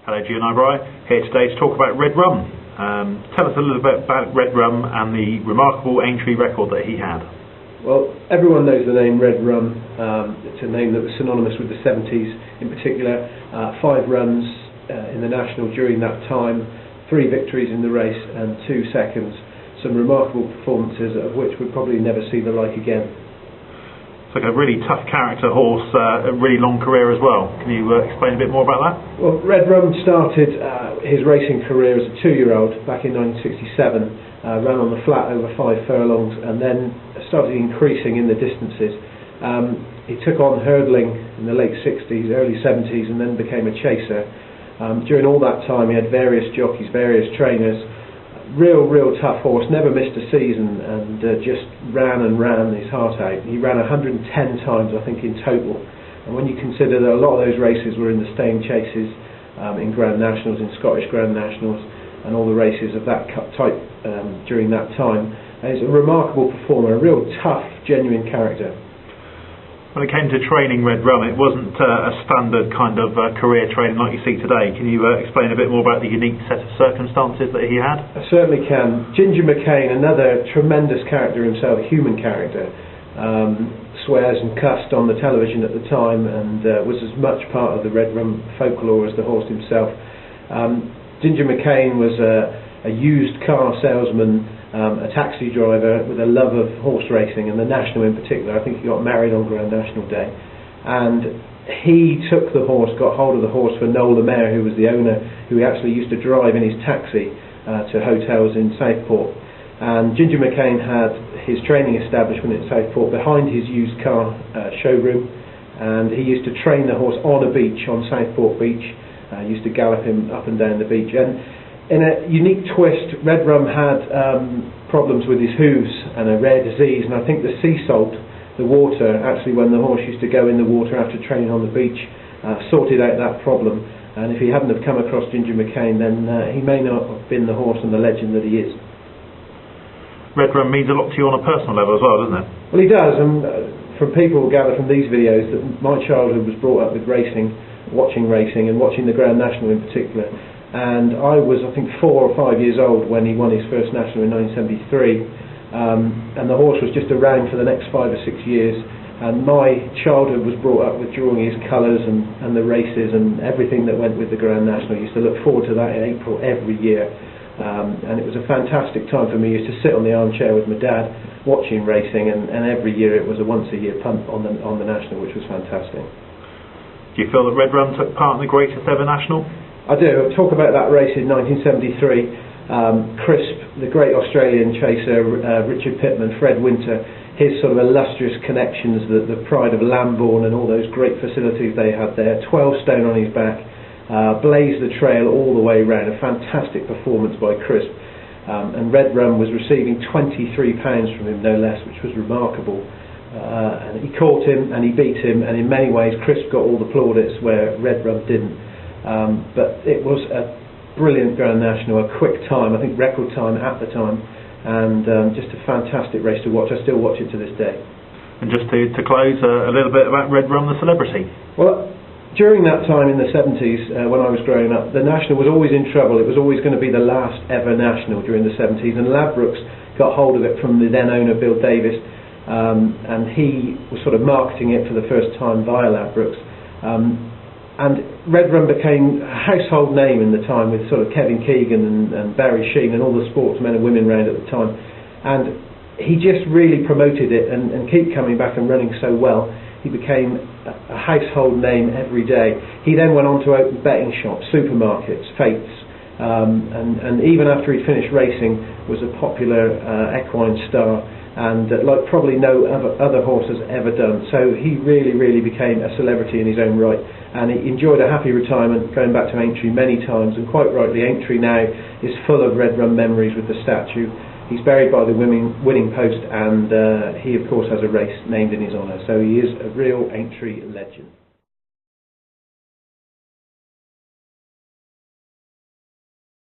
Hello, GNi Bry, here today to talk about Red Rum. Tell us a little bit about Red Rum and the remarkable entry record that he had. Well, everyone knows the name Red Rum. It's a name that was synonymous with the 70s in particular. 5 runs in the National during that time, 3 victories in the race and 2 seconds. Some remarkable performances of which we'll probably never see the like again. It's like a really tough character horse, a really long career as well. Can you explain a bit more about that? Well, Red Rum started his racing career as a 2-year-old back in 1967, ran on the flat over 5 furlongs and then started increasing in the distances. He took on hurdling in the late 60s, early 70s and then became a chaser. During all that time he had various jockeys, various trainers. Real tough horse, never missed a season and just ran his heart out. He ran 110 times I think in total, and when you consider that a lot of those races were in the staying chases, in Grand Nationals, in Scottish Grand Nationals and all the races of that type during that time, he's a remarkable performer, a real tough, genuine character. When it came to training Red Rum, it wasn't a standard kind of career training like you see today. Can you explain a bit more about the unique set of circumstances that he had? I certainly can. Ginger McCain, another tremendous character himself, a human character, swears and cussed on the television at the time and was as much part of the Red Rum folklore as the horse himself. Ginger McCain was a used car salesman, a taxi driver with a love of horse racing and the National in particular. I think he got married on Grand National Day, and he took the horse, got hold of the horse for Noel the Mayor, who was the owner, who he actually used to drive in his taxi to hotels in Southport. And Ginger McCain had his training establishment in Southport behind his used car showroom, and he used to train the horse on a beach, on Southport Beach. Used to gallop him up and down the beach. And in a unique twist, Red Rum had problems with his hooves and a rare disease, and I think the sea salt, the water, actually when the horse used to go in the water after training on the beach, sorted out that problem. And if he hadn't have come across Ginger McCain, then he may not have been the horse and the legend that he is. Red Rum means a lot to you on a personal level as well, doesn't it? Well, he does, and from people who gather from these videos that my childhood was brought up with racing, watching racing and watching the Grand National in particular. And I was, I think, 4 or 5 years old when he won his first National in 1973, and the horse was just around for the next 5 or 6 years, and my childhood was brought up with drawing his colours and the races and everything that went with the Grand National. I used to look forward to that in April every year, and it was a fantastic time for me. I used to sit on the armchair with my dad watching racing, and every year it was a once-a-year punt on the National, which was fantastic. Do you feel that Red Rum took part in the greatest ever National? I do. I'll talk about that race in 1973. Crisp, the great Australian chaser, Richard Pitman, Fred Winter, his sort of illustrious connections, the pride of Lambourne and all those great facilities they had there, 12 stone on his back, blazed the trail all the way round. A fantastic performance by Crisp. And Red Rum was receiving £23 from him, no less, which was remarkable. And he caught him and he beat him, and in many ways Crisp got all the plaudits where Red Rum didn't. But it was a brilliant Grand National, a quick time, I think record time at the time, and just a fantastic race to watch. I still watch it to this day. And just to close, a little bit about Red Rum the celebrity. Well, during that time in the 70s, when I was growing up, the National was always in trouble. It was always going to be the last ever National during the 70s, and Ladbrokes got hold of it from the then owner Bill Davis, and he was sort of marketing it for the first time via Ladbrokes. And Red Rum became a household name in the time with sort of Kevin Keegan and Barry Sheen and all the sportsmen and women around at the time. And he just really promoted it and keep coming back and running so well. He became a household name every day. He then went on to open betting shops, supermarkets, fetes, and even after he finished racing was a popular equine star, and like probably no other horse has ever done. So he really became a celebrity in his own right, and he enjoyed a happy retirement, going back to Aintree many times, and quite rightly Aintree now is full of Red Rum memories with the statue. He's buried by the winning post, and he of course has a race named in his honour, so he is a real Aintree legend.